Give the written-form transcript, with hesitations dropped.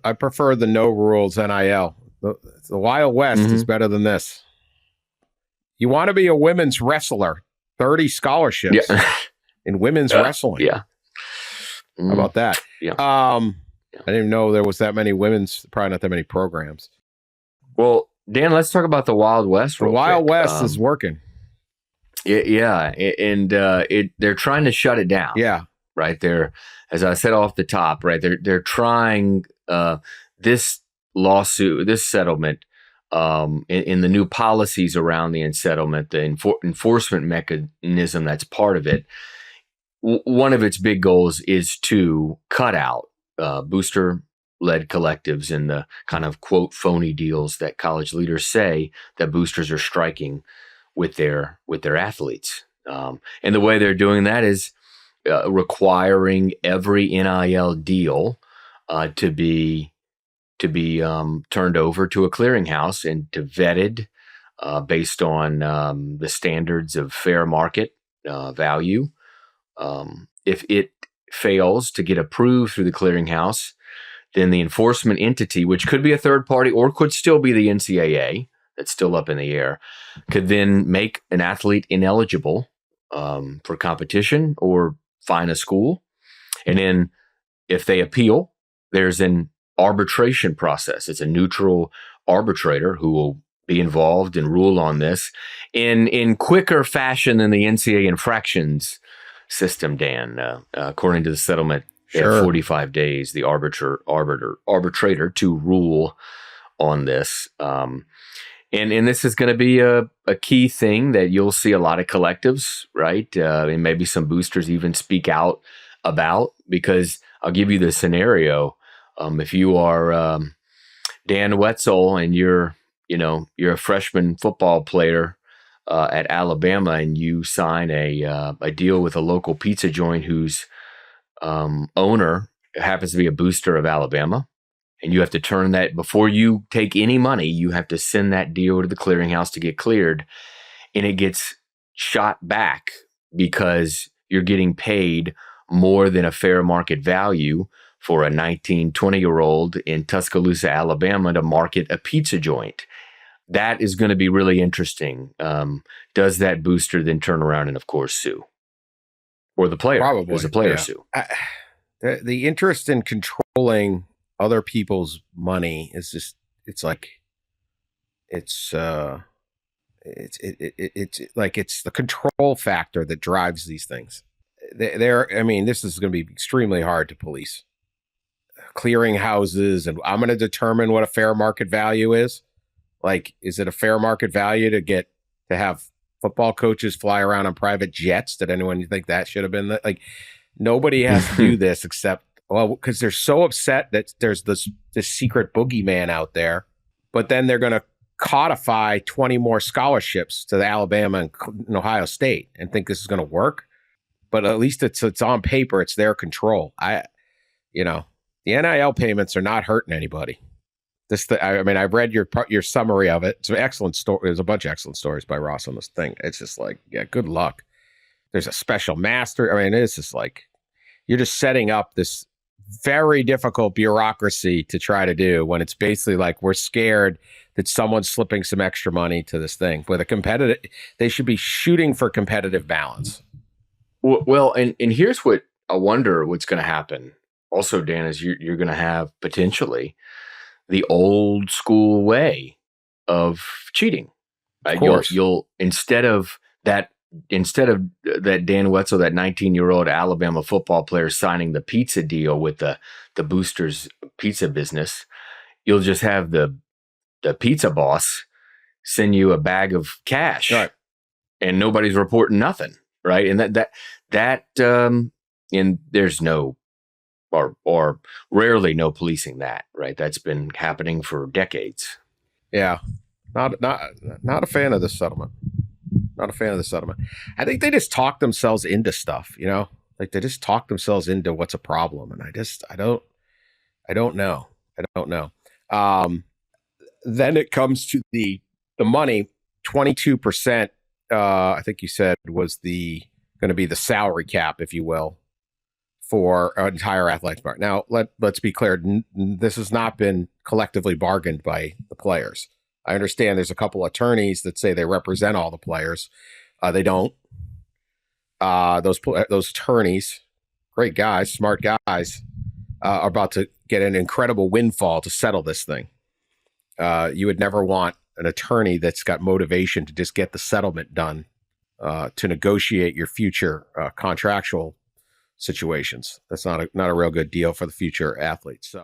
I prefer the no rules NIL. The Wild West is better than this. You want to be a women's wrestler, 30 scholarships in women's wrestling. Yeah. How about that? Yeah. I didn't even know there was that many women's, probably not that many programs. Well, Dan, let's talk about the Wild West. The Wild West is working. Yeah. And they're trying to shut it down. Yeah. Right. They're, as I said off the top, right, they're trying this lawsuit, this settlement, in the new policies around the settlement, the enforcement mechanism that's part of it. One of its big goals is to cut out booster-led collectives and the kind of, quote, phony deals that college leaders say that boosters are striking with their athletes. And the way they're doing that is requiring every NIL deal to be turned over to a clearinghouse and to vetted based on the standards of fair market value. If it fails to get approved through the clearinghouse, then the enforcement entity, which could be a third party or could still be the NCAA, that's still up in the air, could then make an athlete ineligible for competition or fine a school. And then if they appeal, there's an arbitration process. It's a neutral arbitrator who will be involved and rule on this in quicker fashion than the NCAA infractions system, Dan. According to the settlement, they have 45 days, the arbitrator to rule on this. And this is going to be a key thing that you'll see a lot of collectives, right? And maybe some boosters even speak out about, because I'll give you the scenario. If you are Dan Wetzel and you're a freshman football player at Alabama, and you sign a deal with a local pizza joint whose owner happens to be a booster of Alabama, and you have to turn that, before you take any money, you have to send that deal to the clearinghouse to get cleared, and it gets shot back because you're getting paid more than a fair market value for a 19, 20-year-old in Tuscaloosa, Alabama to market a pizza joint. That is going to be really interesting. Does that booster then turn around and, of course, sue? Or the player? Probably. Does the player sue? The interest in controlling other people's money is just, it's like the control factor that drives these things. This is going to be extremely hard to police. Clearing houses, and I'm going to determine what a fair market value is. Like, is it a fair market value to have football coaches fly around on private jets? Did anyone think that should have been like? Nobody has to do this except, because they're so upset that there's this secret boogeyman out there. But then they're going to codify 20 more scholarships to the Alabama and Ohio State and think this is going to work. But at least it's on paper. It's their control. The NIL payments are not hurting anybody. I've read your summary of it. It's an excellent story. There's a bunch of excellent stories by Ross on this thing. It's just like, yeah, good luck. There's a special master. It's just like, you're just setting up this very difficult bureaucracy to try to do, when it's basically like, we're scared that someone's slipping some extra money to this thing. With they should be shooting for competitive balance. Well, and here's what I wonder what's going to happen. Also, Dan, is you're going to have potentially the old school way of cheating. Right? You'll instead of that Dan Wetzel, that 19-year-old Alabama football player, signing the pizza deal with the boosters pizza business, you'll just have the pizza boss send you a bag of cash, right, and nobody's reporting nothing, right? And that and there's no or rarely no policing that, right? That's been happening for decades. Yeah, not a fan of this settlement. Not a fan of the settlement. I think they just talk themselves into stuff, like they just talk themselves into what's a problem. And I don't know. Then it comes to the money. 22%, I think you said, was going to be the salary cap, if you will, for an entire athletic department. Now, let's be clear. This has not been collectively bargained by the players. I understand there's a couple attorneys that say they represent all the players. They don't. Those attorneys, great guys, smart guys, are about to get an incredible windfall to settle this thing. You would never want an attorney that's got motivation to just get the settlement done to negotiate your future contractual situations. That's not a real good deal for the future athletes. So.